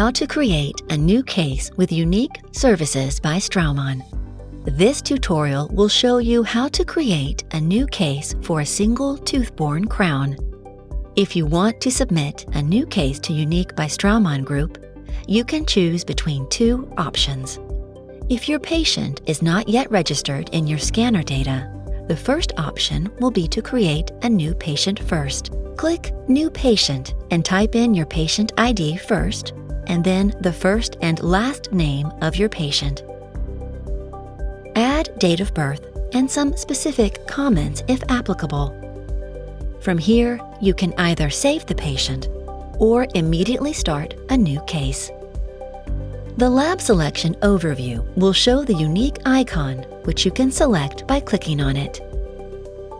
how to create a new case with unique services by Straumann. This tutorial will show you how to create a new case for a single tooth-borne crown. If you want to submit a new case to Unique by Straumann Group, you can choose between two options. If your patient is not yet registered in your scanner data, the first option will be to create a new patient first. Click New Patient and type in your patient ID first, and then the first and last name of your patient. Add date of birth and some specific comments if applicable. From here, you can either save the patient or immediately start a new case. The lab selection overview will show the unique icon, which you can select by clicking on it.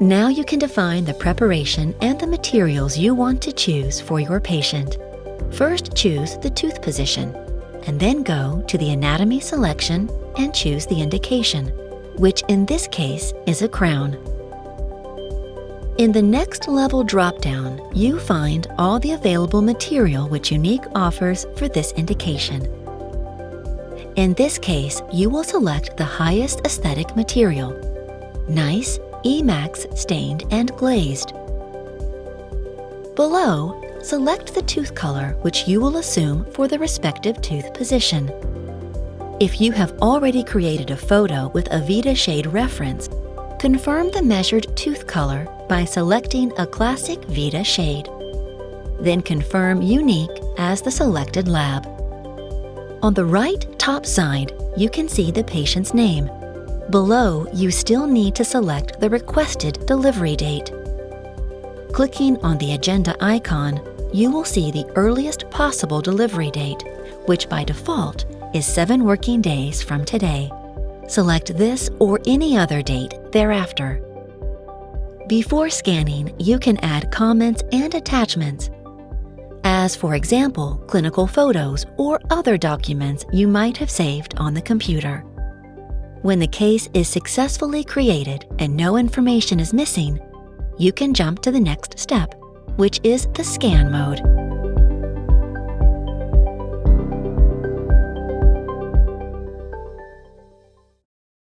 Now you can define the preparation and the materials you want to choose for your patient. First, choose the tooth position, and then go to the anatomy selection and choose the indication, which in this case is a crown. In the next level drop-down, you find all the available material which Unique offers for this indication. In this case, you will select the highest aesthetic material, nice, E-Max stained and glazed. Below, select the tooth color which you will assume for the respective tooth position. If you have already created a photo with a Vita shade reference, confirm the measured tooth color by selecting a classic Vita shade. Then confirm Unique as the selected lab. On the right top side, you can see the patient's name. Below, you still need to select the requested delivery date. Clicking on the agenda icon, you will see the earliest possible delivery date, which by default is 7 working days from today. Select this or any other date thereafter. Before scanning, you can add comments and attachments, as for example, clinical photos or other documents you might have saved on the computer. When the case is successfully created and no information is missing, you can jump to the next step, which is the scan mode.